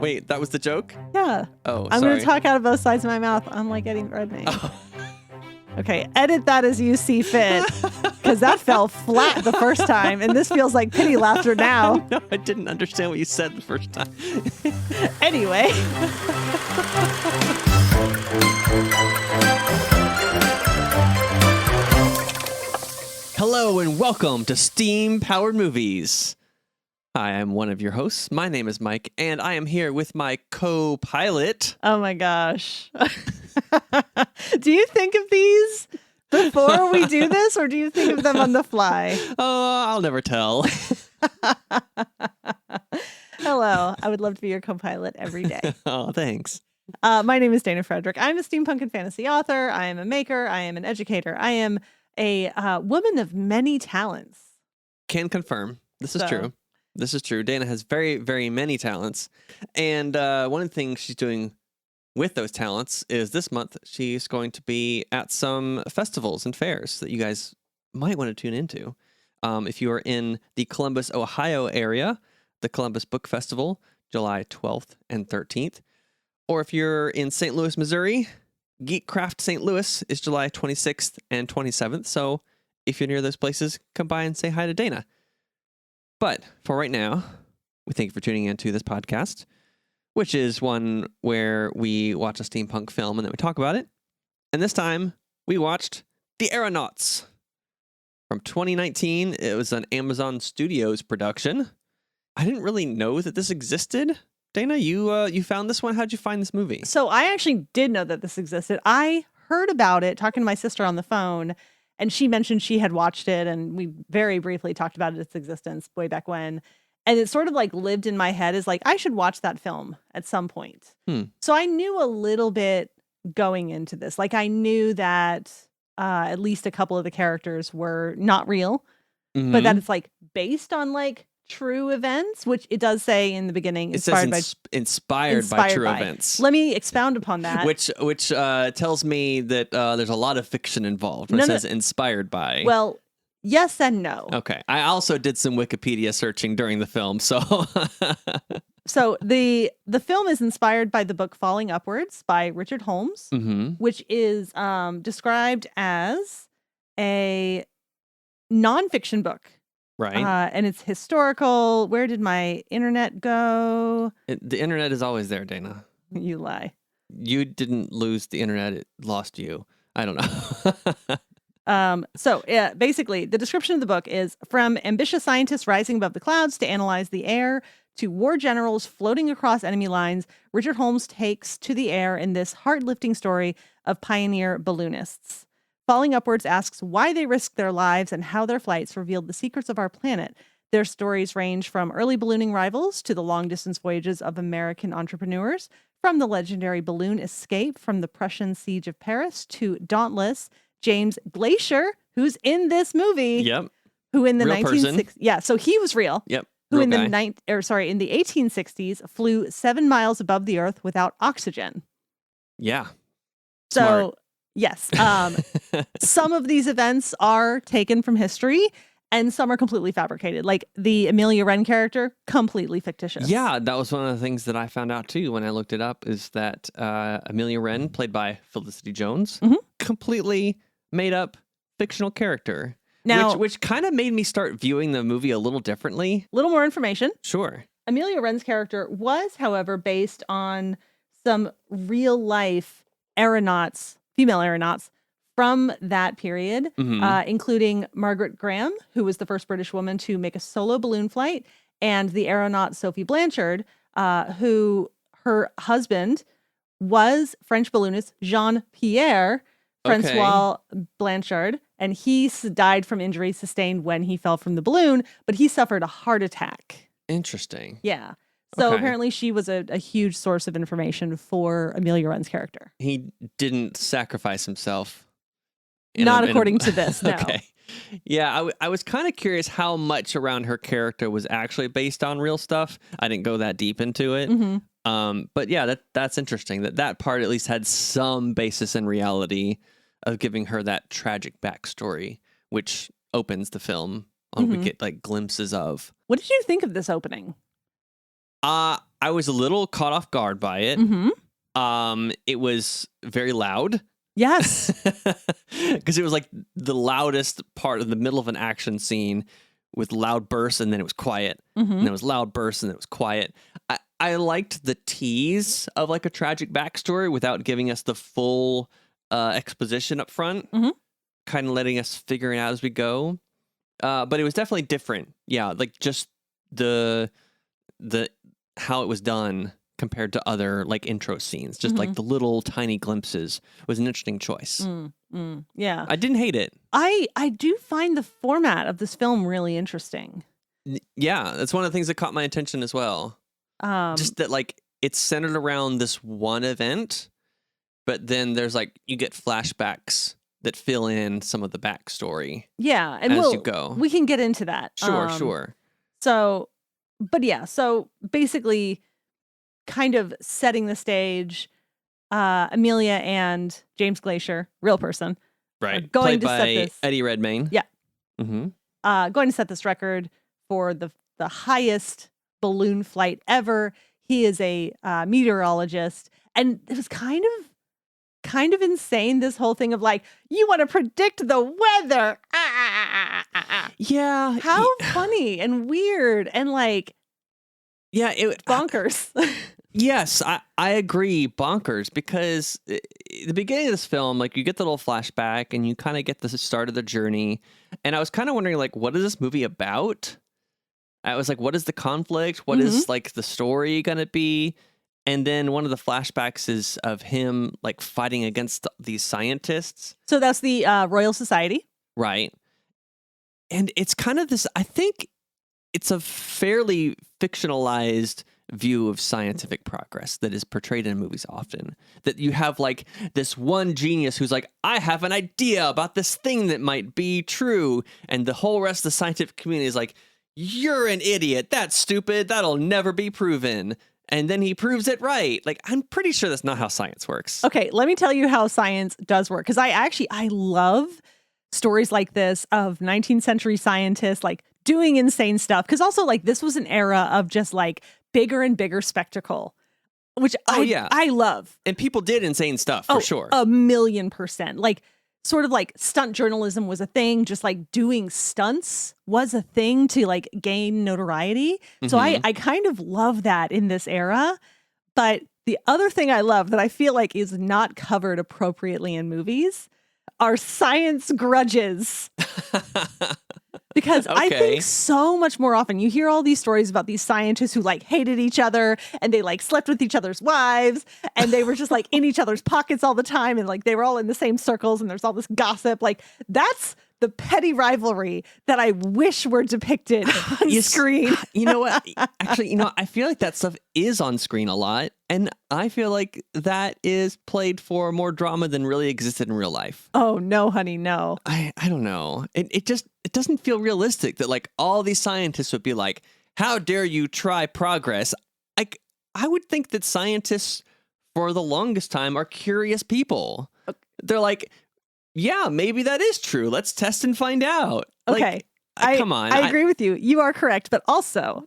Wait, that was the joke? Yeah. Oh, I'm sorry. going to talk out of both sides of my mouth, unlike Eddie Redmayne. Oh. Okay, edit that as you see fit, because that fell flat the first time, and this feels like pity laughter now. No, I didn't understand what you said the first time. Anyway. Hello and welcome to Steam Powered Movies. Hi, I'm one of your hosts. My name is Mike, and I am here with my co-pilot. Oh my gosh. Do you think of these before we do this, or do you think of them on the fly? Oh, I'll never tell. Hello. I would love to be your co-pilot every day. Oh, thanks. My name is Dana Fraedrich. I'm a steampunk and fantasy author. I am a maker. I am an educator. I am a woman of many talents. Can confirm. This is true. This is true. Dana has very, very many talents. And one of the things she's doing with those talents is this month she's going to be at some festivals and fairs that you guys might want to tune into. If you are in the Columbus, Ohio area, the Columbus Book Festival, July 12th and 13th. Or if you're in St. Louis, Missouri, Geekcraft St. Louis is July 26th and 27th. So if you're near those places, come by and say hi to Dana. But for right now, we thank you for tuning into this podcast, which is one where we watch a steampunk film and then we talk about it. And this time, we watched The Aeronauts from 2019. It was an Amazon Studios production. I didn't really know that this existed. Dana, you found this one. How'd you find this movie? So I actually did know that this existed. I heard about it talking to my sister on the phone, and she mentioned she had watched it, and we very briefly talked about its existence way back when. And it sort of like lived in my head as like, I should watch that film at some point. So I knew a little bit going into this. Like I knew that at least a couple of the characters were not real, but that it's like based on like true events, which it does say in the beginning. It says inspired by true events. Let me expound upon that. Which tells me that there's a lot of fiction involved when it says inspired by. Well, yes and no. Okay. I also did some Wikipedia searching during the film, so. So the film is inspired by the book Falling Upwards by Richard Holmes, which is described as a nonfiction book. Right. And it's historical. Where did my internet go? The internet is always there, Dana. You lie. You didn't lose the internet. It lost you. I don't know. So basically, the description of the book is from ambitious scientists rising above the clouds to analyze the air to war generals floating across enemy lines. Richard Holmes takes to the air in this heart-lifting story of pioneer balloonists. Falling Upwards asks why they risked their lives and how their flights revealed the secrets of our planet. Their stories range from early ballooning rivals to the long-distance voyages of American entrepreneurs, from the legendary balloon escape from the Prussian siege of Paris to dauntless James Glacier, who's in this movie. Yep. Who in the Real 1960s? Yeah, so he was real. Yep. Who in the guy. in the 1860s flew 7 miles above the Earth without oxygen. Yeah. So. Smart. Yes. Some of these events are taken from history and some are completely fabricated. Like the Amelia Wren character, completely fictitious. Yeah, that was one of the things that I found out too when I looked it up is that Amelia Wren, played by Felicity Jones, completely made up fictional character. Now, which kind of made me start viewing the movie a little differently. Little more information. Sure. Amelia Wren's character was, however, based on some real life aeronauts, female aeronauts from that period, including Margaret Graham, who was the first British woman to make a solo balloon flight, and the aeronaut Sophie Blanchard, who her husband was French balloonist Jean-Pierre Francois Blanchard, and he died from injuries sustained when he fell from the balloon, but he suffered a heart attack. Interesting. Yeah. So apparently she was a huge source of information for Amelia Wren's character. He didn't sacrifice himself. Not according to this, no. Okay. Yeah, I was kind of curious how much around her character was actually based on real stuff. I didn't go that deep into it. But yeah, that's interesting that part at least had some basis in reality of giving her that tragic backstory, which opens the film. We get like glimpses of. What did you think of this opening? I I was a little caught off guard by it. It was very loud. Yes. Because it was like the loudest part of the middle of an action scene with loud bursts, and then it was quiet. And then it was loud bursts, and then it was quiet. I liked the tease of like a tragic backstory without giving us the full exposition up front, kind of letting us figure it out as we go. But it was definitely different. Yeah, like just the how it was done compared to other like intro scenes, just like the little tiny glimpses was an interesting choice. Yeah. I didn't hate it. I do find the format of this film really interesting. Yeah, that's one of the things that caught my attention as well. Just that like it's centered around this one event, but then there's like you get flashbacks that fill in some of the backstory. Yeah, and as you go. We can get into that. Sure. So, but yeah, so basically kind of setting the stage, Amelia and James Glacier, real person, right? Going Played to by set this. Eddie Redmayne. Yeah. Going to set this record for the highest balloon flight ever. He is a meteorologist, and it was kind of insane, this whole thing of like, you want to predict the weather. Yeah. How funny and weird and like, yeah, bonkers. Yes, I agree, bonkers, because the beginning of this film, like you get the little flashback and you kind of get the start of the journey. And I was kind of wondering, like, what is this movie about? I was like, what is the conflict? What is like the story going to be? And then one of the flashbacks is of him like fighting against these scientists. So that's the Royal Society. Right. And it's kind of this, I think it's a fairly fictionalized view of scientific progress that is portrayed in movies often. That you have like this one genius who's like, I have an idea about this thing that might be true. And the whole rest of the scientific community is like, you're an idiot. That's stupid. That'll never be proven. And then he proves it right. Like, I'm pretty sure that's not how science works. Okay, let me tell you how science does work. Because I love stories like this of 19th century scientists like doing insane stuff. Because also like this was an era of just like bigger and bigger spectacle, which I love. And people did insane stuff for sure. 1,000,000%. Like sort of like stunt journalism was a thing. Just like doing stunts was a thing to like gain notoriety. So I kind of love that in this era. But the other thing I love that I feel like is not covered appropriately in movies are science grudges. Because I think so much more often you hear all these stories about these scientists who like hated each other and they like slept with each other's wives and they were just like in each other's pockets all the time and like they were all in the same circles and there's all this gossip. Like that's the petty rivalry that I wish were depicted on screen. You know what? Actually, I feel like that stuff is on screen a lot. And I feel like that is played for more drama than really existed in real life. Oh, no, honey, no. I don't know. It doesn't feel realistic that like all these scientists would be like, how dare you try progress? I would think that scientists for the longest time are curious people. They're like, yeah, maybe that is true. Let's test and find out. Okay. Come on. I agree with you. You are correct. But also,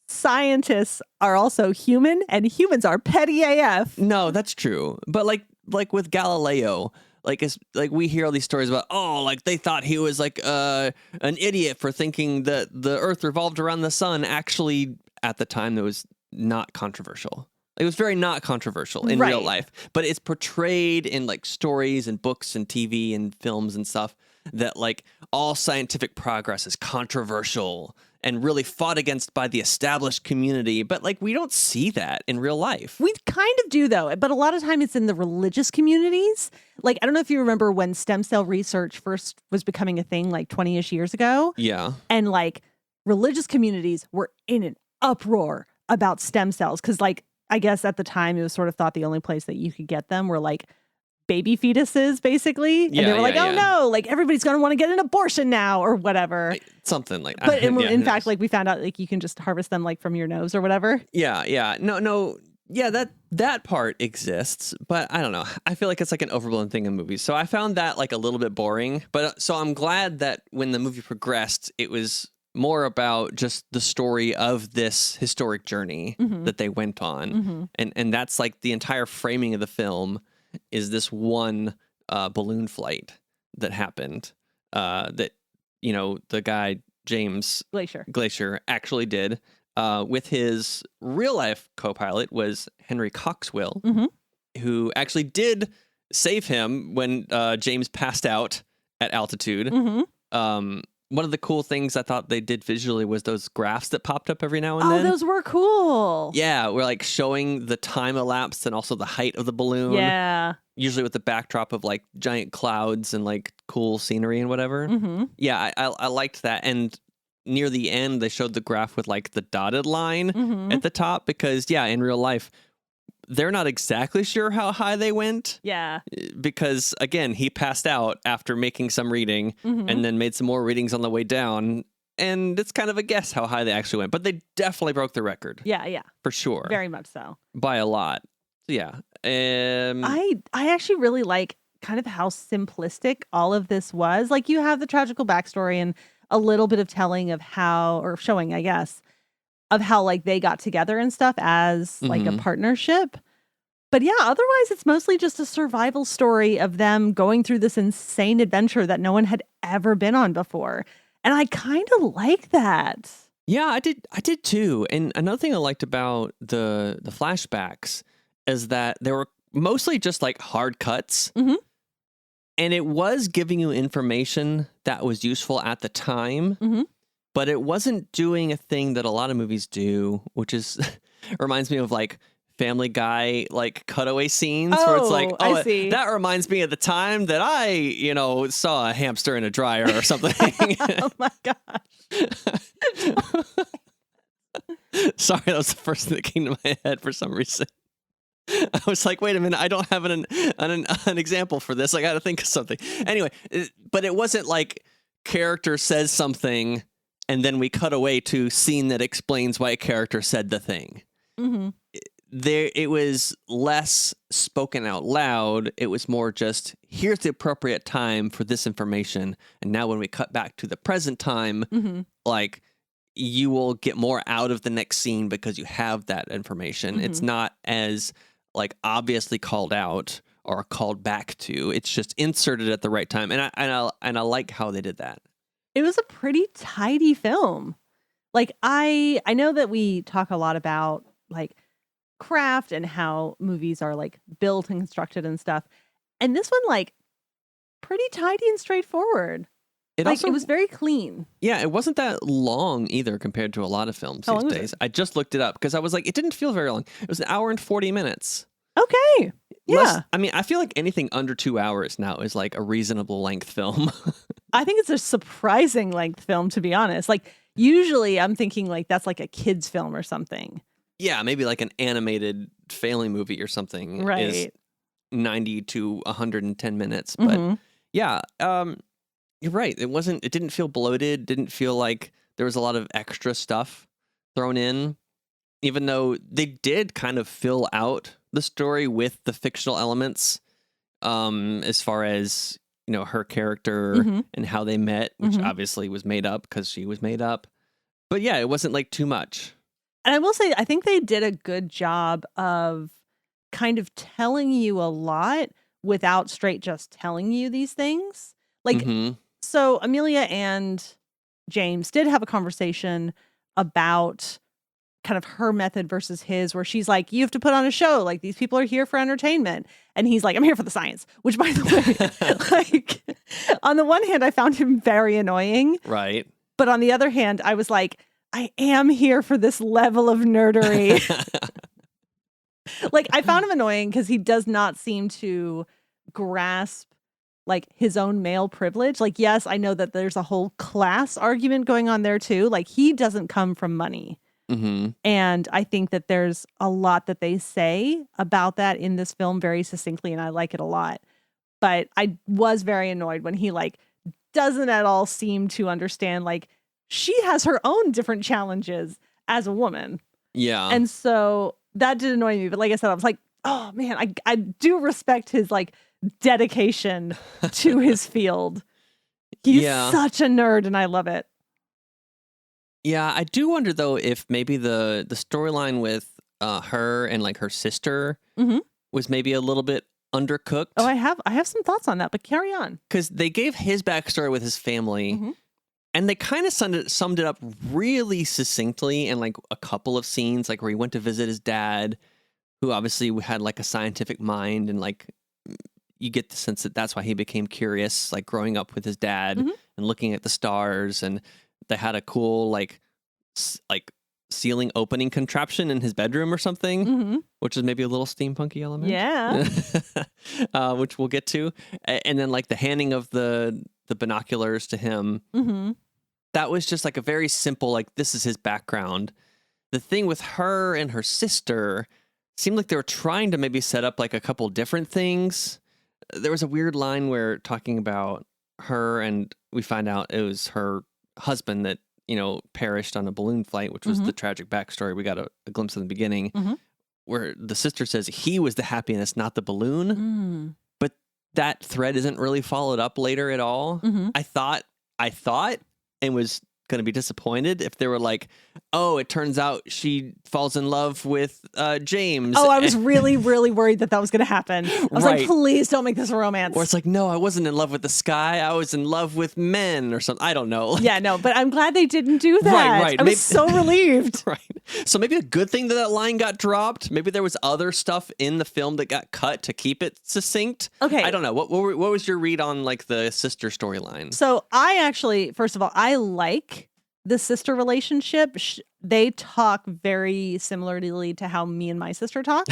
scientists are also human and humans are petty AF. No, that's true. But like with Galileo, like we hear all these stories about, like they thought he was like an idiot for thinking that the earth revolved around the sun. Actually, at the time, that was not controversial. It was very not controversial in real life, but it's portrayed in like stories and books and TV and films and stuff that like all scientific progress is controversial and really fought against by the established community. But like, we don't see that in real life. We kind of do though, but a lot of time it's in the religious communities. Like, I don't know if you remember when stem cell research first was becoming a thing like 20-ish years ago. Yeah. And like religious communities were in an uproar about stem cells. Cause like, I guess at the time it was sort of thought the only place that you could get them were like baby fetuses, basically. And they were like, no, like everybody's going to want to get an abortion now or whatever. Something like that. But in fact, like we found out like you can just harvest them like from your nose or whatever. Yeah. No. Yeah, that part exists, but I don't know. I feel like it's like an overblown thing in movies. So I found that like a little bit boring. But so I'm glad that when the movie progressed, it was more about just the story of this historic journey that they went on. And that's like the entire framing of the film is this one balloon flight that happened that, you know, the guy, James Glacier actually did with his real life co-pilot was Henry Coxwell, who actually did save him when James passed out at altitude. One of the cool things I thought they did visually was those graphs that popped up every now and then. Oh, those were cool. Yeah, we're like showing the time elapsed and also the height of the balloon. Yeah. Usually with the backdrop of like giant clouds and like cool scenery and whatever. Yeah, I liked that. And near the end, they showed the graph with like the dotted line at the top because, yeah, in real life, they're not exactly sure how high they went. Yeah. Because, again, he passed out after making some reading and then made some more readings on the way down. And it's kind of a guess how high they actually went. But they definitely broke the record. Yeah. For sure. Very much so. By a lot. So, yeah. I actually really like kind of how simplistic all of this was. Like, you have the tragical backstory and a little bit of telling of how, or showing, I guess, of how like they got together and stuff as like a partnership. But yeah, otherwise it's mostly just a survival story of them going through this insane adventure that no one had ever been on before. And I kind of like that. Yeah, I did too. And another thing I liked about the flashbacks is that they were mostly just like hard cuts. And it was giving you information that was useful at the time. But it wasn't doing a thing that a lot of movies do, which is reminds me of like Family Guy, like cutaway scenes where it's like, I see. That reminds me of the time that I, you know, saw a hamster in a dryer or something. Oh my gosh. Sorry, that was the first thing that came to my head for some reason. I was like, wait a minute, I don't have an example for this. I got to think of something. Anyway, but it wasn't like character says something and then we cut away to scene that explains why a character said the thing. It was less spoken out loud. It was more just, here's the appropriate time for this information. And now when we cut back to the present time, like you will get more out of the next scene because you have that information. It's not as like obviously called out or called back to. It's just inserted at the right time. And I like how they did that. It was a pretty tidy film. Like I know that we talk a lot about like craft and how movies are like built and constructed and stuff. And this one, like, pretty tidy and straightforward. It was very clean. Yeah, it wasn't that long either compared to a lot of films these days. I just looked it up because I was like, it didn't feel very long. It was 1 hour and 40 minutes. Okay. Yeah. I feel like anything under 2 hours now is like a reasonable length film. I think it's a surprising length film, to be honest. Like, usually I'm thinking like that's like a kid's film or something. Yeah, maybe like an animated family movie or something. Right. Is 90 to 110 minutes. But yeah, you're right. It didn't feel bloated. Didn't feel like there was a lot of extra stuff thrown in, even though they did kind of fill out the story with the fictional elements, as far as, you know, her character and how they met, which obviously was made up because she was made up. But yeah, it wasn't like too much. And I will say, I think they did a good job of kind of telling you a lot without straight just telling you these things. Like, so Amelia and James did have a conversation about kind of her method versus his, where she's like, you have to put on a show. Like, these people are here for entertainment. And he's like, I'm here for the science, which, by the way, like, on the one hand, I found him very annoying. Right. But on the other hand, I was like, I am here for this level of nerdery. Like, I found him annoying because he does not seem to grasp like his own male privilege. Like, yes, I know that there's a whole class argument going on there too. Like, he doesn't come from money. And I think that there's a lot that they say about that in this film very succinctly, and I like it a lot. But I was very annoyed when he like doesn't at all seem to understand, like, she has her own different challenges as a woman. Yeah. And so that did annoy me. But like I said, I was like, oh man, I do respect his like dedication to his field. He's such a nerd and I love it. Yeah, I do wonder though if maybe the storyline with her and like her sister Mm-hmm. was maybe a little bit undercooked. Oh, I have some thoughts on that, but carry on. Because they gave his backstory with his family, Mm-hmm. and they kind of summed it up really succinctly in like a couple of scenes, like where he went to visit his dad, who obviously had like a scientific mind, and like you get the sense that that's why he became curious, like growing up with his dad Mhm. and looking at the stars, and they had a cool like ceiling opening contraption in his bedroom or something, Mm-hmm. which is maybe a little steampunky element. Yeah. Which we'll get to. And then like the handing of the binoculars to him. Mm-hmm. That was just like a very simple, like, this is his background. The thing with her and her sister seemed like they were trying to maybe set up like a couple different things. There was a weird line where talking about her, and we find out it was her husband that, perished on a balloon flight, which was Mhm. the tragic backstory. We got a glimpse in the beginning Mhm. where the sister says he was the happiness, not the balloon. Mm. But that thread isn't really followed up later at all. Mhm. I thought and was going to be disappointed if they were like, oh, it turns out she falls in love with James. Oh, I was really, really worried that was going to happen. I was like, Right. please don't make this a romance. Or it's like, no, I wasn't in love with the sky. I was in love with men or something. I don't know. Yeah, no, but I'm glad they didn't do that. Right. I was so relieved. Right. So maybe a good thing that line got dropped. Maybe there was other stuff in the film that got cut to keep it succinct. Okay. I don't know. What was your read on like the sister storyline? So I actually, first of all, I like the sister relationship. They talk very similarly to how me and my sister talk.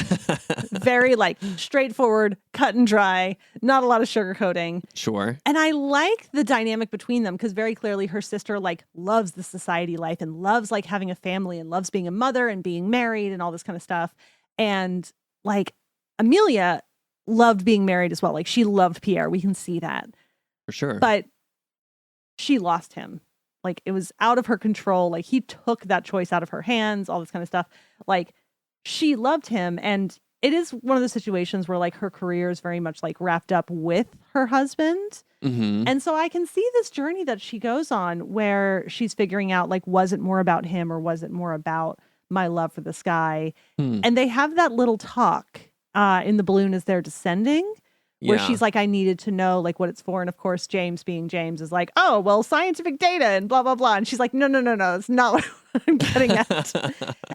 Very like straightforward, cut and dry, not a lot of sugarcoating. Sure. And I like the dynamic between them because very clearly her sister like loves the society life and loves like having a family and loves being a mother and being married and all this kind of stuff. And like Amelia loved being married as well. Like she loved Pierre. We can see that. For sure. But she lost him. Like it was out of her control. Like he took that choice out of her hands, all this kind of stuff. Like she loved him. And it is one of the situations where like her career is very much like wrapped up with her husband. Mm-hmm. And so I can see this journey that she goes on where she's figuring out like, was it more about him or was it more about my love for the sky? And they have that little talk in the balloon as they're descending. Where she's like, I needed to know like what it's for. And of course, James being James is like, oh, well, scientific data and blah, blah, blah. And she's like, no, it's not what I'm getting at.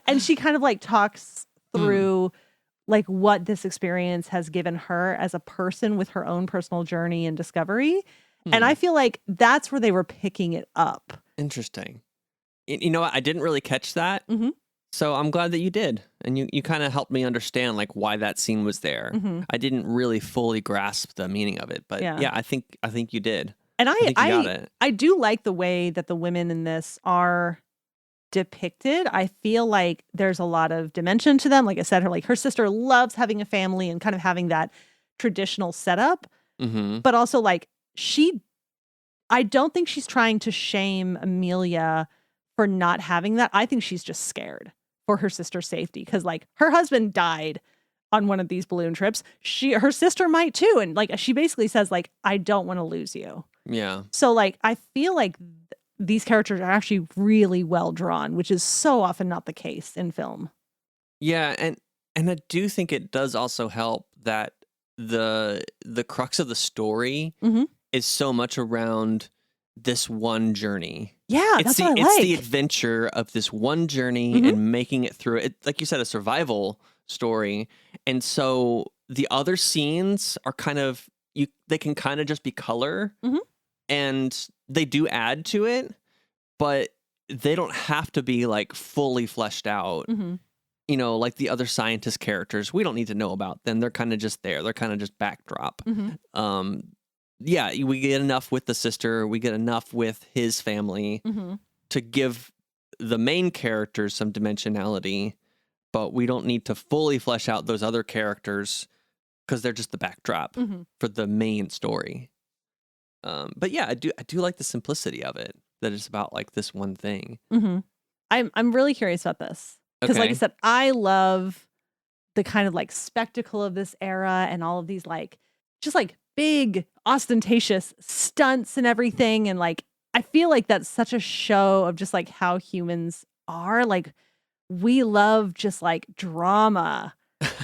And she kind of like talks through like what this experience has given her as a person with her own personal journey and discovery. And I feel like that's where they were picking it up. Interesting. You know what? I didn't really catch that. Mm-hmm. So I'm glad that you did. And you kind of helped me understand like why that scene was there. Mm-hmm. I didn't really fully grasp the meaning of it, but yeah, I think you did. And I think you got it. I do like the way that the women in this are depicted. I feel like there's a lot of dimension to them. Like I said, her sister loves having a family and kind of having that traditional setup. Mm-hmm. But also like I don't think she's trying to shame Amelia for not having that. I think she's just scared for her sister's safety because like her husband died on one of these balloon trips. Her sister might too. And like she basically says like, I don't want to lose you. Yeah. So like I feel like these characters are actually really well drawn, which is so often not the case in film. Yeah, and I do think it does also help that the crux of the story Mm-hmm. is so much around this one journey. Yeah, It's that's what I like. It's the adventure of this one journey Mhm. and making it through it. Like you said, a survival story. And so the other scenes are kind of they can kind of just be color, Mhm. and they do add to it, but they don't have to be like fully fleshed out. Mm-hmm. Like the other scientist characters, we don't need to know about them. They're kind of just there. They're kind of just backdrop. Mm-hmm. Yeah, we get enough with the sister. We get enough with his family Mm-hmm. to give the main characters some dimensionality, but we don't need to fully flesh out those other characters because they're just the backdrop Mm-hmm. for the main story. But yeah, I do like the simplicity of it, that it's about like this one thing. Mm-hmm. I'm really curious about this because, like I Okay. said, I love the kind of like spectacle of this era and all of these like just like big ostentatious stunts and everything, and like I feel like that's such a show of just like how humans are. Like we love just like drama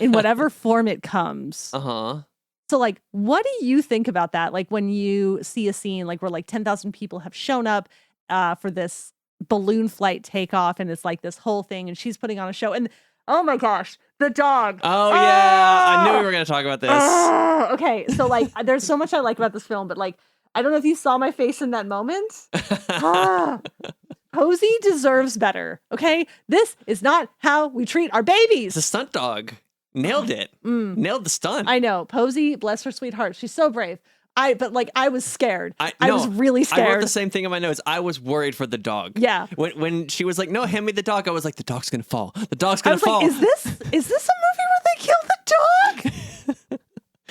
in whatever form it comes. Uh-huh. So like, what do you think about that? Like when you see a scene like where like 10,000 people have shown up for this balloon flight takeoff, and it's like this whole thing, and she's putting on a show, and oh my gosh, the dog. Oh yeah, I knew we were gonna talk about this. Okay, so like, there's so much I like about this film, but like, I don't know if you saw my face in that moment. Posey deserves better. Okay, this is not how we treat our babies. It's a stunt dog. Nailed it. Nailed the stunt. I know. Posey, bless her sweet heart. She's so brave. But I was scared. I was really scared. I wrote the same thing in my notes. I was worried for the dog. Yeah. When she was like, "No, hand me the dog," I was like, "The dog's gonna fall. The dog's gonna fall." Like, is this a movie where they kill the dog?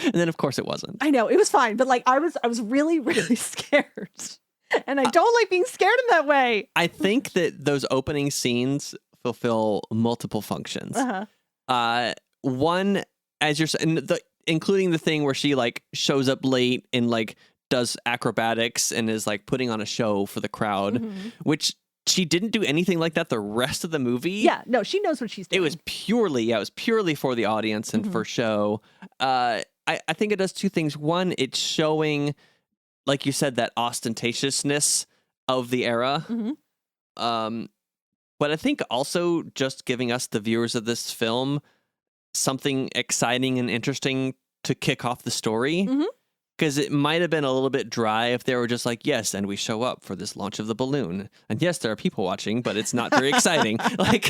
And then of course it wasn't. I know, it was fine, but like I was really, really scared. And I don't like being scared in that way. I think that those opening scenes fulfill multiple functions. One, as you're saying, including the thing where she like shows up late and like does acrobatics and is like putting on a show for the crowd, which she didn't do anything like that the rest of the movie. Yeah, no, she knows what she's doing. It was purely for the audience and for show. I think it does two things. One, it's showing, like you said, that ostentatiousness of the era. But I think also just giving us, the viewers of this film, something exciting and interesting to kick off the story. Because it might have been a little bit dry if they were just like, yes, and we show up for this launch of the balloon. And yes, there are people watching, but it's not very exciting. Like,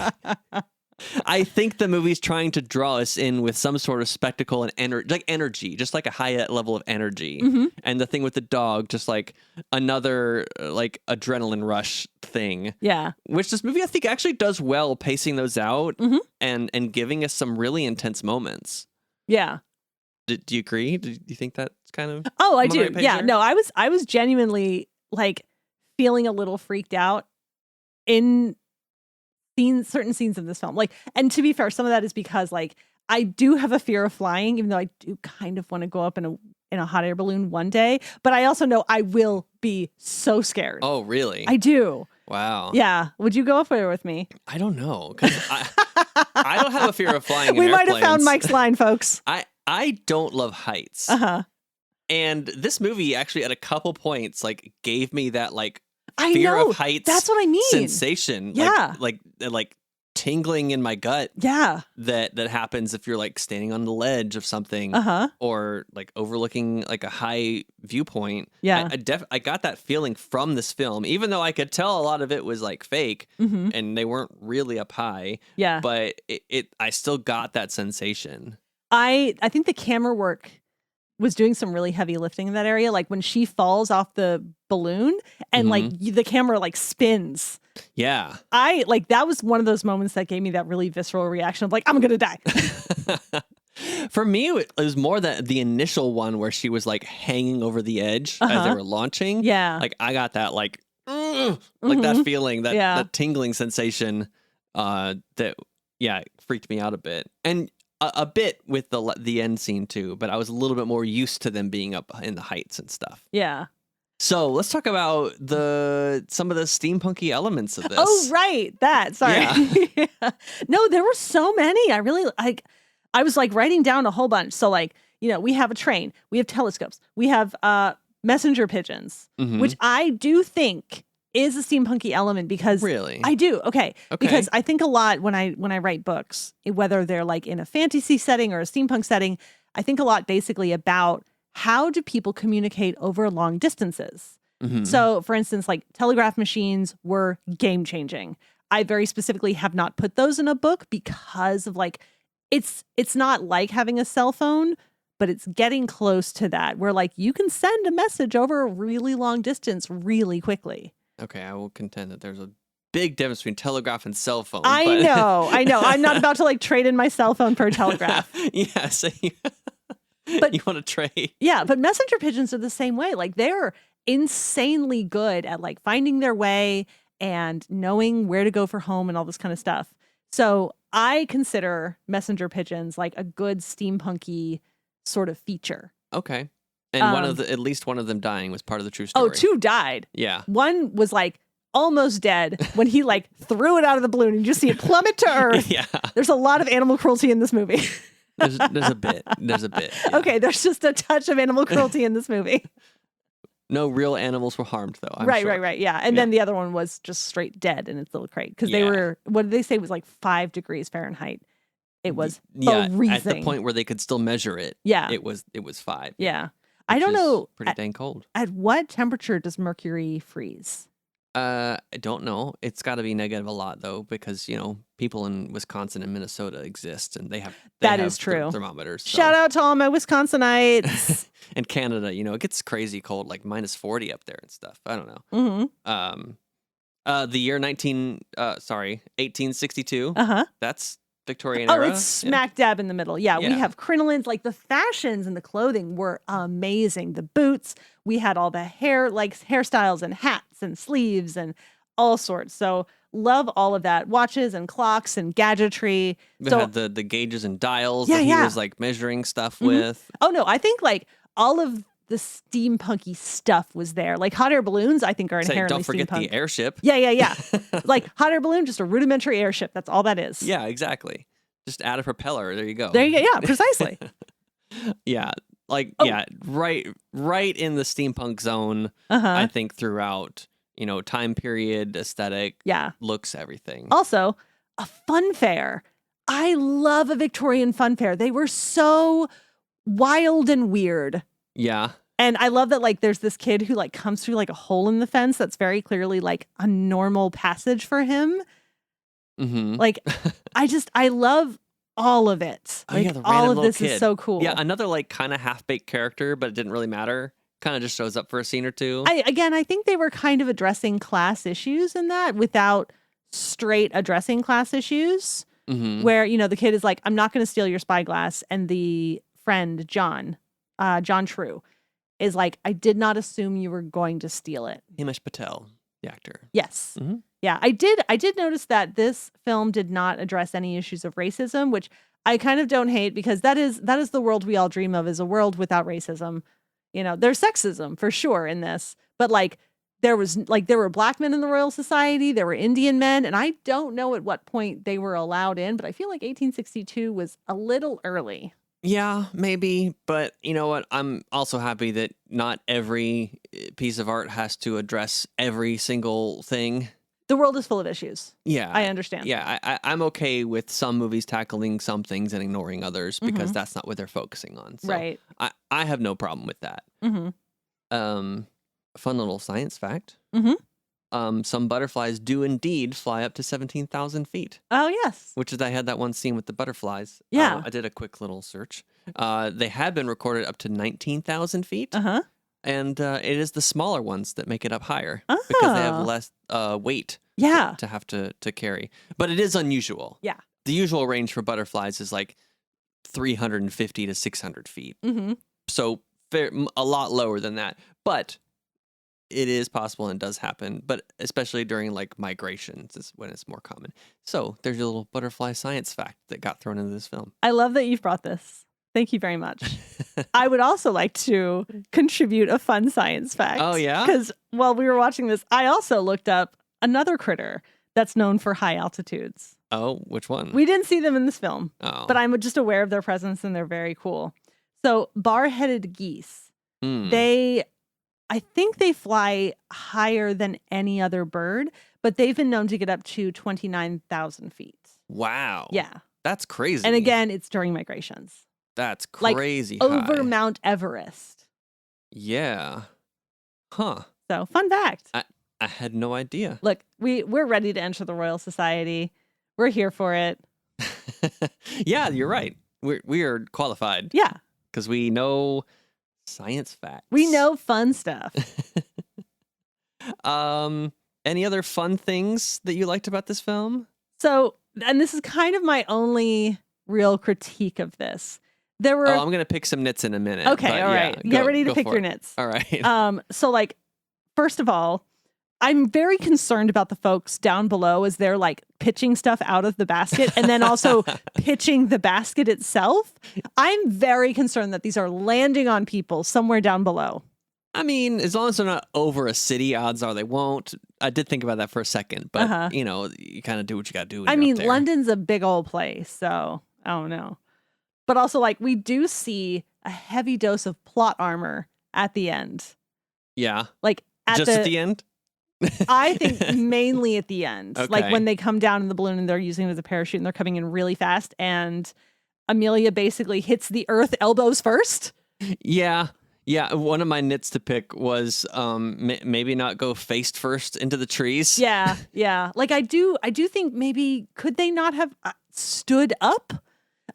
I think the movie's trying to draw us in with some sort of spectacle and energy, just like a high level of energy. And the thing with the dog, just like another like adrenaline rush thing. Yeah. Which this movie, I think, actually does well pacing those out and giving us some really intense moments. Yeah. Do you agree? Do you think that's kind of... Oh, I do. Yeah. No, I was genuinely like feeling a little freaked out in certain scenes of this film. Like, and to be fair, some of that is because like I do have a fear of flying, even though I do kind of want to go up in a hot air balloon one day. But I also know I will be so scared. Oh, really? I do. Wow. Yeah. Would you go up there with me? I don't know, because I don't have a fear of flying in We airplanes. might have found Mike's line, folks. I don't love heights. And this movie actually at a couple points like gave me that like fear of heights. That's what I mean. Sensation. Yeah. Like tingling in my gut. Yeah. That happens if you're like standing on the ledge of something or like overlooking like a high viewpoint. Yeah. I got that feeling from this film, even though I could tell a lot of it was like fake and they weren't really up high. Yeah. But I still got that sensation. I think the camera work was doing some really heavy lifting in that area. Like when she falls off the balloon and like the camera like spins. Yeah. That was one of those moments that gave me that really visceral reaction of like, I'm going to die. For me, it was more the initial one where she was like hanging over the edge as they were launching. Yeah. Like I got that like that feeling, that tingling sensation that freaked me out a bit. And a bit with the end scene too, but I was a little bit more used to them being up in the heights and stuff. Yeah. So let's talk about some of the steampunky elements of this. Oh, right. Sorry. Yeah. No, there were so many. I was like writing down a whole bunch. So like, we have a train, we have telescopes, we have messenger pigeons, which I do think is a steampunky element because really I do. Okay. Because I think a lot when I write books, whether they're like in a fantasy setting or a steampunk setting, I think a lot basically about how do people communicate over long distances. So for instance, like telegraph machines were game changing. I very specifically have not put those in a book because of like, it's not like having a cell phone, but it's getting close to that where like you can send a message over a really long distance really quickly. Okay, I will contend that there's a big difference between telegraph and cell phone. I know. I'm not about to like trade in my cell phone for a telegraph. Yeah, so but you want to trade. Yeah, but messenger pigeons are the same way. Like they're insanely good at like finding their way and knowing where to go for home and all this kind of stuff. So I consider messenger pigeons like a good steampunky sort of feature. Okay. And at least one of them dying was part of the true story. Oh, 2 died. Yeah. One was like almost dead when he like threw it out of the balloon and you just see it plummet to earth. Yeah. There's a lot of animal cruelty in this movie. There's a bit. Yeah. Okay, there's just a touch of animal cruelty in this movie. No real animals were harmed, though. I'm right. sure. Yeah. And then the other one was just straight dead in its little crate because they were, what did they say, was like 5 degrees Fahrenheit. It was freezing. At the point where they could still measure it. Yeah. It was 5. Yeah. I don't know. Pretty dang cold. At what temperature does mercury freeze? I don't know. It's got to be negative a lot, though, because, people in Wisconsin and Minnesota exist, and they have true. Thermometers. So. Shout out to all my Wisconsinites. And Canada, it gets crazy cold, like minus 40 up there and stuff. I don't know. Mm-hmm. The year 1862. That's Victorian Oh, era. it's smack dab in the middle. Yeah, we have crinolines. Like the fashions and the clothing were amazing. The boots, we had all the hairstyles and hats and sleeves and all sorts. So love all of that. Watches and clocks and gadgetry. We had the gauges and dials that he was like measuring stuff with. Oh no, I think like all of the steampunky stuff was there. Like hot air balloons, I think, are inherently Don't forget steampunk. the airship. Yeah. Like hot air balloon, just a rudimentary airship. That's all that is. Yeah, exactly. Just add a propeller. There you go. There you go. Yeah, precisely. Yeah. Right in the steampunk zone, I think, throughout, time period, aesthetic, looks, everything. Also, a fun fair. I love a Victorian fun fair. They were so wild and weird. Yeah. And I love that, like, there's this kid who, like, comes through, like, a hole in the fence that's very clearly, like, a normal passage for him. Mm-hmm. Like, I love all of it. Like, all of this is so cool. Yeah, another, like, kind of half-baked character, but it didn't really matter. Kind of just shows up for a scene or two. I think they were kind of addressing class issues in that without straight addressing class issues. Mm-hmm. Where, the kid is like, I'm not going to steal your spyglass. And the friend, John True, is like, I did not assume you were going to steal it. Himesh Patel, the actor. Yes. Mm-hmm. Yeah, I did notice that this film did not address any issues of racism, which I kind of don't hate because that is the world we all dream of, is a world without racism. There's sexism for sure in this, but like there were black men in the Royal Society, there were Indian men, and I don't know at what point they were allowed in, but I feel like 1862 was a little early. Yeah, maybe. But you know what? I'm also happy that not every piece of art has to address every single thing. The world is full of issues. Yeah. I understand. Yeah, I'm okay with some movies tackling some things and ignoring others because that's not what they're focusing on. So right. I have no problem with that. Mm-hmm. Fun little science fact. Mm-hmm. Some butterflies do indeed fly up to 17,000 feet. Oh, yes. Which is, I had that one scene with the butterflies. Yeah. I did a quick little search. They have been recorded up to 19,000 feet. Uh-huh. And it is the smaller ones that make it up higher because they have less weight to have to carry. But it is unusual. Yeah. The usual range for butterflies is like 350 to 600 feet. Mm-hmm. So a lot lower than that. But it is possible and does happen. But especially during like migrations is when it's more common. So there's your little butterfly science fact that got thrown into this film. I love that you've brought this. Thank you very much. I would also like to contribute a fun science fact. Oh, yeah? Because while we were watching this, I also looked up another critter that's known for high altitudes. Oh, which one? We didn't see them in this film, but I'm just aware of their presence and they're very cool. So bar-headed geese, I think they fly higher than any other bird, but they've been known to get up to 29,000 feet. Wow. Yeah. That's crazy. And again, it's during migrations. That's crazy like high. Over Mount Everest. Yeah. Huh. So, fun fact. I had no idea. Look, we're ready to enter the Royal Society. We're here for it. Yeah, you're right. We are qualified. Yeah. Because we know science facts. We know fun stuff. Any other fun things that you liked about this film? So, and this is kind of my only real critique of this. There were. Oh, I'm gonna pick some nits in a minute. Okay, all right. Get ready to pick your nits. All right. So like, first of all, I'm very concerned about the folks down below as they're like pitching stuff out of the basket and then also pitching the basket itself. I'm very concerned that these are landing on people somewhere down below. I mean, as long as they're not over a city, odds are they won't. I did think about that for a second, but you know, you kind of do what you got to do. I mean, London's a big old place, so I don't know. But also, like, we do see a heavy dose of plot armor at the end. Yeah. Like, at the end? I think mainly at the end. Okay. Like, when they come down in the balloon and they're using it as a parachute and they're coming in really fast, and Amelia basically hits the earth elbows first. Yeah. Yeah, one of my nits to pick was maybe not go face first into the trees. Yeah, yeah. Like I do think maybe could they not have stood up?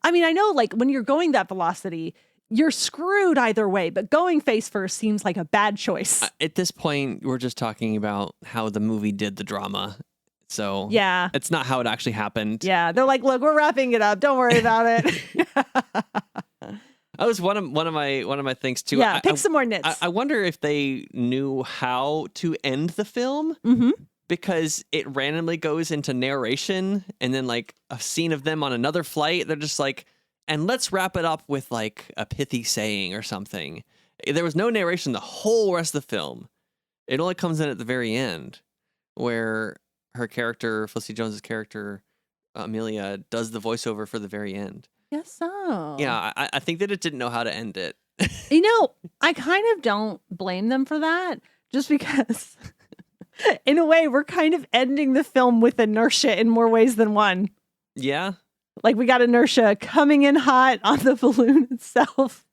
I mean, I know like when you're going that velocity, you're screwed either way, but going face first seems like a bad choice. At this point, we're just talking about how the movie did the drama. So yeah, it's not how it actually happened. Yeah, they're like, look, we're wrapping it up. Don't worry about it. That was one of my things too. Yeah, pick some more nits. I wonder if they knew how to end the film because it randomly goes into narration and then like a scene of them on another flight. They're just like, and let's wrap it up with like a pithy saying or something. There was no narration the whole rest of the film. It only comes in at the very end where her character, Felicity Jones's character, Amelia, does the voiceover for the very end. Yes, so. Yeah, I think that it didn't know how to end it. You know, I kind of don't blame them for that, just because in a way we're kind of ending the film with inertia in more ways than one. Yeah. Like we got inertia coming in hot on the balloon itself.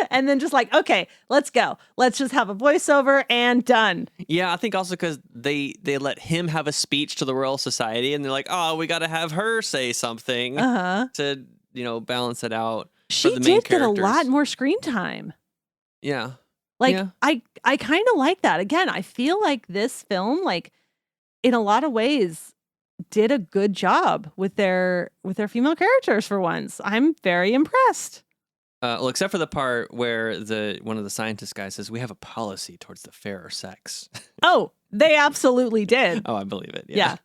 And then just like, okay, let's go. Let's just have a voiceover and done. Yeah, I think also because they let him have a speech to the Royal Society and they're like, oh, we got to have her say something to, you know, balance it out. She for the main did get a characters. lot more screen time. Yeah. Like, yeah. I kind of like that. Again, I feel like this film, like, in a lot of ways, did a good job with their female characters for once. I'm very impressed. Well, except for the part where one of the scientist guys says, we have a policy towards the fairer sex. Oh, they absolutely did. Oh, I believe it. Yeah.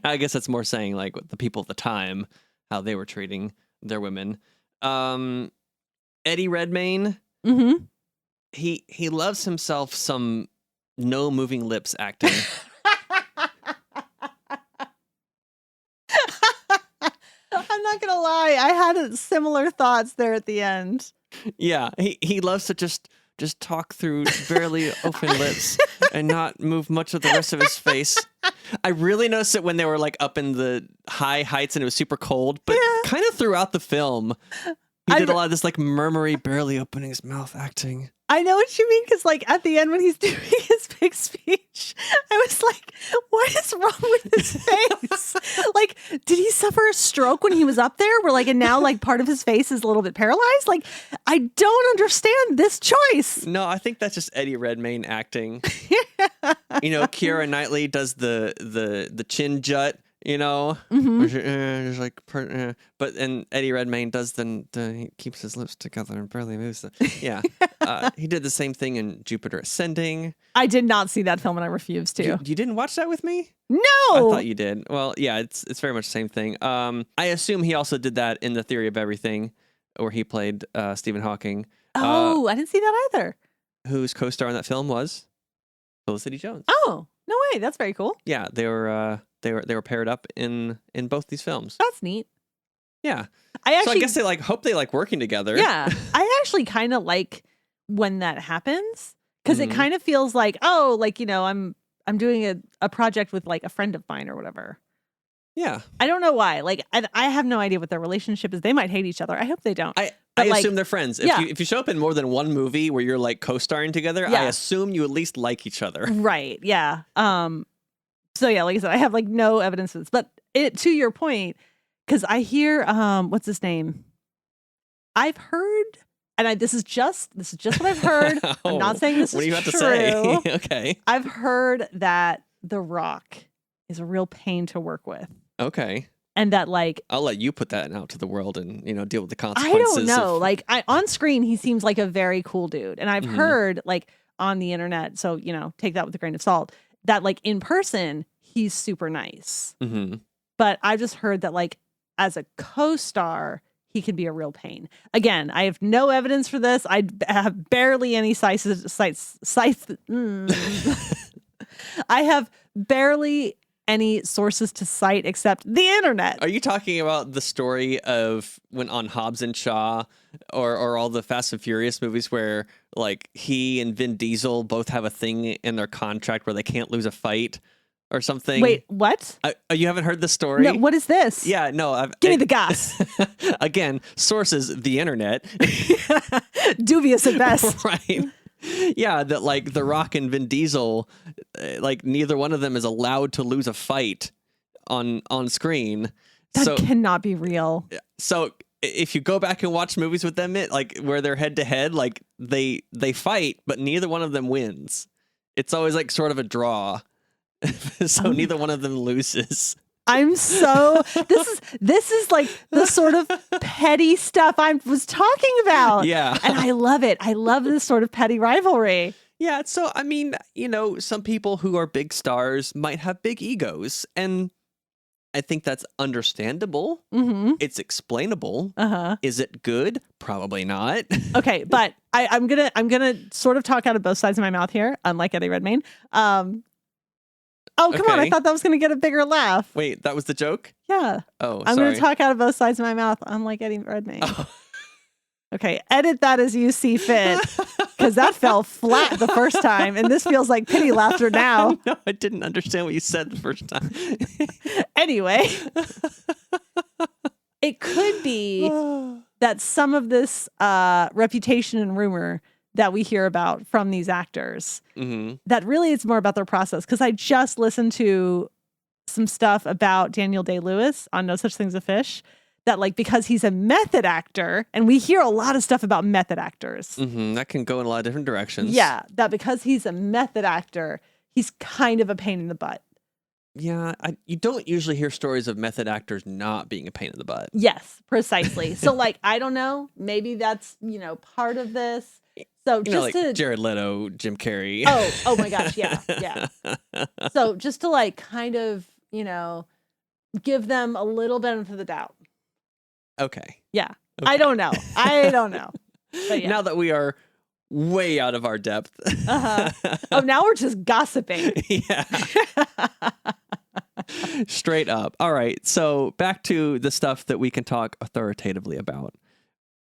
I guess that's more saying like the people at the time, how they were treating their women. Eddie Redmayne, he loves himself some no moving lips acting. I'm not gonna lie, I had similar thoughts there at the end. Yeah, he loves to just talk through barely open lips and not move much of the rest of his face. I really noticed it when they were like up in the high heights and it was super cold, but kind of throughout the film, he did a lot of this like murmury, barely opening his mouth acting. I know what you mean, because like at the end when he's doing his big speech, I was like, what is wrong with his face? Like, did he suffer a stroke when he was up there? Where like, and now like part of his face is a little bit paralyzed? Like, I don't understand this choice. No, I think that's just Eddie Redmayne acting. You know, Keira Knightley does the chin jut. You know, just like, but and Eddie Redmayne does he keeps his lips together and barely moves. Yeah, he did the same thing in Jupiter Ascending. I did not see that film and I refused to. You didn't watch that with me? No, I thought you did. Well, yeah, it's very much the same thing. I assume he also did that in The Theory of Everything, where he played Stephen Hawking. Oh, I didn't see that either. Whose co-star in that film was Felicity Jones. Oh, no way, that's very cool. Yeah, they were paired up in both these films. That's neat. Yeah. So I guess they hope they like working together. Yeah. I actually kind of like when that happens because it kind of feels like, oh, like, you know, I'm doing a project with like a friend of mine or whatever. Yeah. I don't know why. Like, I have no idea what their relationship is. They might hate each other. I hope they don't. I like, assume they're friends. If you show up in more than one movie where you're like co-starring together, I assume you at least like each other. Right. Yeah. So yeah, like I said, I have like no evidence of this, but to your point, because I hear, what's his name? I've heard, and this is just what I've heard. I'm not saying this is true. What do you have to say? Okay. I've heard that The Rock is a real pain to work with. Okay. And that like, I'll let you put that out to the world and, you know, deal with the consequences. I don't know. Like on screen, he seems like a very cool dude. And I've heard like on the internet, so, you know, take that with a grain of salt, that like in person, he's super nice. Mm-hmm. But I've just heard that like as a co-star, he can be a real pain. Again, I have no evidence for this. I have barely any sites. I have barely any sources to cite except the internet. Are you talking about the story of when on Hobbs and Shaw or all the Fast and Furious movies where like he and Vin Diesel both have a thing in their contract where they can't lose a fight or something? Wait, what? You haven't heard the story? No, what is this? Yeah, no. Give me the gas. Again, sources, the internet. Dubious at best. Right. Yeah, that like The Rock and Vin Diesel, like neither one of them is allowed to lose a fight on screen. That cannot be real. So if you go back and watch movies with them, like where they're head to head, like they fight, but neither one of them wins. It's always like sort of a draw. So neither one of them loses. I'm so this is like the sort of petty stuff I was talking about. Yeah. And I love it. I love this sort of petty rivalry. Yeah, so I mean, some people who are big stars might have big egos, and I think that's understandable. Mm-hmm. It's explainable. Uh-huh. Is it good? Probably not. Okay, but I'm gonna sort of talk out of both sides of my mouth here, unlike Eddie Redmayne. Oh, come on. I thought that was going to get a bigger laugh. Wait, that was the joke? Yeah. Oh, I'm sorry. going to talk out of both sides of my mouth, unlike Eddie Redmayne. Oh. Okay, edit that as you see fit, because that fell flat the first time, and this feels like pity laughter now. No, I didn't understand what you said the first time. Anyway, it could be that some of this reputation and rumor that we hear about from these actors, that really it's more about their process. Because I just listened to some stuff about Daniel Day-Lewis on No Such Thing as a Fish, that like because he's a method actor, and we hear a lot of stuff about method actors. That can go in a lot of different directions. Yeah, that because he's a method actor, he's kind of a pain in the butt. Yeah, you don't usually hear stories of method actors not being a pain in the butt. Yes, precisely. So like, I don't know, maybe that's, part of this. So just to Jared Leto, Jim Carrey. Oh my gosh, yeah. So just to like kind of, give them a little benefit of the doubt. Okay. Yeah. Okay. I don't know. But yeah. Now that we are way out of our depth. Oh, now we're just gossiping. Yeah. Straight up. All right. So back to the stuff that we can talk authoritatively about.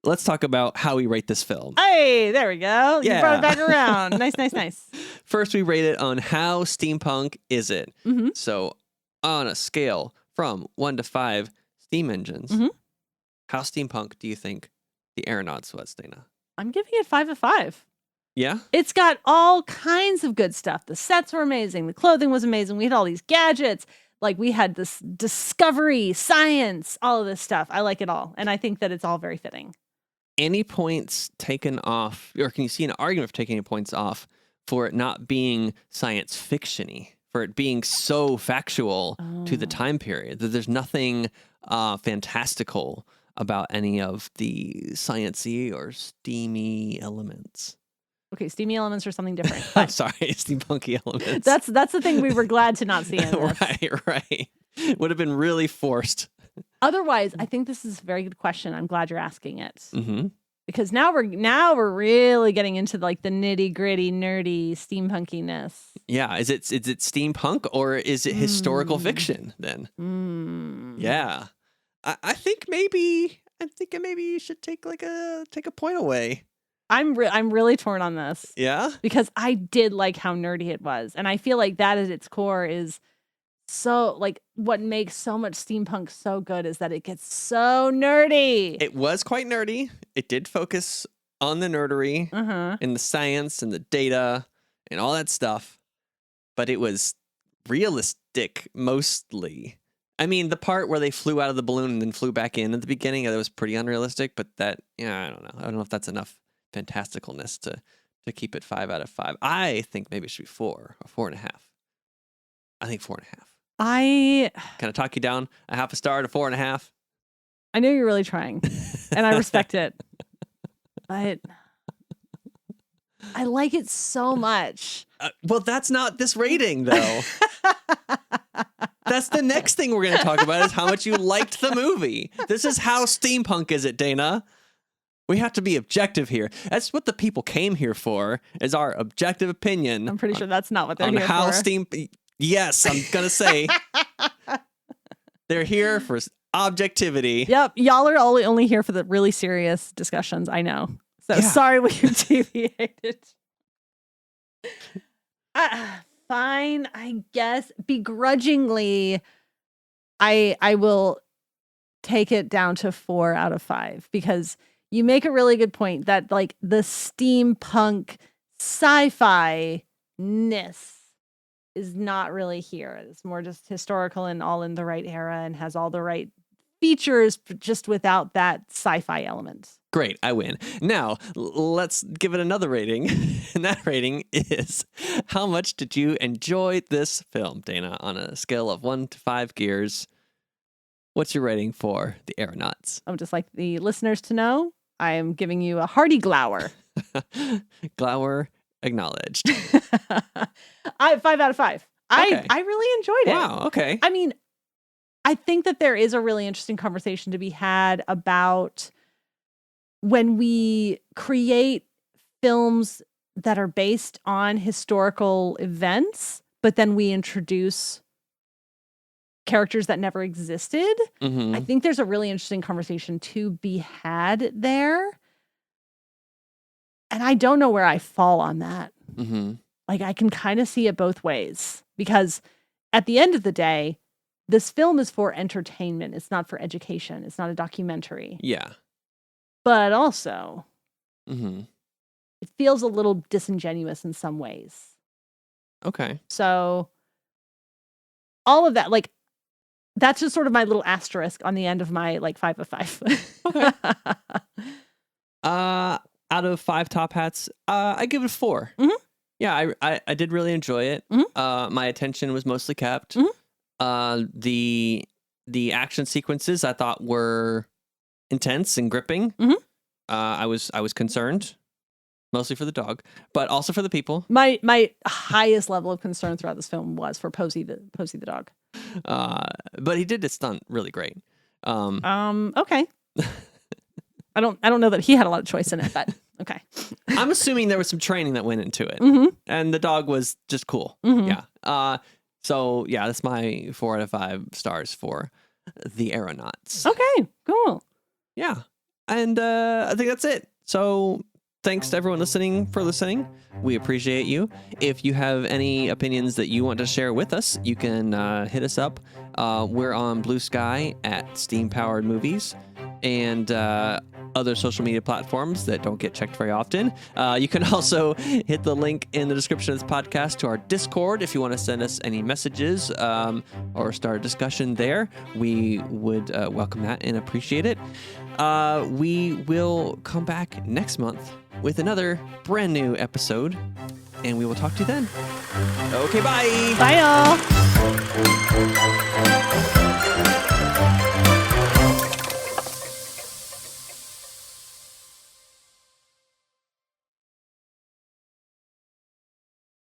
Let's talk about how we rate this film. Hey, there we go. Yeah. You brought it back around. Nice. First, we rate it on how steampunk is it. Mm-hmm. So on a scale from 1 to 5 steam engines, how steampunk do you think the Aeronauts was, Dana? I'm giving it 5 of 5. Yeah? It's got all kinds of good stuff. The sets were amazing. The clothing was amazing. We had all these gadgets. Like we had this discovery, science, all of this stuff. I like it all. And I think that it's all very fitting. Any points taken off, or can you see an argument for taking any points off for it not being science fiction-y, for it being so factual to the time period, that there's nothing fantastical about any of the sciencey or steamy elements? Okay, steamy elements are something different. I'm sorry, steampunky elements. That's the thing we were glad to not see in this. Right. Would have been really forced. Otherwise, I think this is a very good question. I'm glad you're asking it. Mm-hmm. Because now we're really getting into like the nitty gritty, nerdy steampunkiness. Yeah, is it steampunk or is it historical fiction then? Yeah, I think maybe you should take a point away. I'm really torn on this. Yeah, because I did like how nerdy it was, and I feel like that at its core is so like what makes so much steampunk so good is that it gets so nerdy. It was quite nerdy. It did focus on the nerdery and the science and the data and all that stuff, but it was realistic mostly. I mean, the part where they flew out of the balloon and then flew back in at the beginning, that was pretty unrealistic, but that, I don't know. I don't know if that's enough fantasticalness to keep it 5 out of 5. I think maybe it should be 4 or 4.5. I think 4.5. Can I talk you down a half a star to 4.5? I know you're really trying, and I respect it, but I like it so much. Well, that's not this rating, though. That's the next thing we're going to talk about is how much you liked the movie. This is how steampunk is it, Dana? We have to be objective here. That's what the people came here for, is our objective opinion. I'm pretty sure that's not what they're here how for. Yes, I'm going to say. They're here for objectivity. Yep. Y'all are only here for the really serious discussions. I know. So sorry we deviated. Fine, I guess. Begrudgingly, I will take it down to 4 out of 5 because you make a really good point that like the steampunk sci-fi-ness is not really here. It's more just historical and all in the right era and has all the right features, but just without that sci-fi element. Great, I win. Now, let's give it another rating. And that rating is, how much did you enjoy this film, Dana, on a scale of 1 to 5 gears? What's your rating for The Aeronauts? I would just like the listeners to know, I am giving you a hearty glower. Glower acknowledged. 5 out of 5. Okay. I really enjoyed it. Wow, okay. I mean, I think that there is a really interesting conversation to be had about when we create films that are based on historical events, but then we introduce characters that never existed. Mm-hmm. I think there's a really interesting conversation to be had there. And I don't know where I fall on that. Mm-hmm. Like, I can kind of see it both ways because at the end of the day, this film is for entertainment. It's not for education. It's not a documentary. Yeah. But also, mm-hmm. it feels a little disingenuous in some ways. Okay. So, all of that, like, that's just sort of my little asterisk on the end of my, like, 5 of 5. Okay. Out of 5 top hats, I give it a 4. Mm-hmm. Yeah, I did really enjoy it. Mm-hmm. My attention was mostly kept. Mm-hmm. The action sequences I thought were intense and gripping. Mm-hmm. I was concerned, mostly for the dog, but also for the people. My highest level of concern throughout this film was for Posey the dog. But he did his stunt really great. Okay. I don't know that he had a lot of choice in it, but okay. I'm assuming there was some training that went into it, mm-hmm. and the dog was just cool. Mm-hmm. Yeah. So yeah, that's my 4 out of 5 stars for The Aeronauts. Okay, cool. Yeah. And I think that's it. So thanks to everyone for listening. We appreciate you. If you have any opinions that you want to share with us, you can hit us up. We're on Bluesky at Steam Powered Movies and other social media platforms that don't get checked very often. You can also hit the link in the description of this podcast to our Discord if you want to send us any messages or start a discussion there. We would welcome that and appreciate it. We will come back next month with another brand new episode, and we will talk to you then. Okay, bye. Bye, y'all.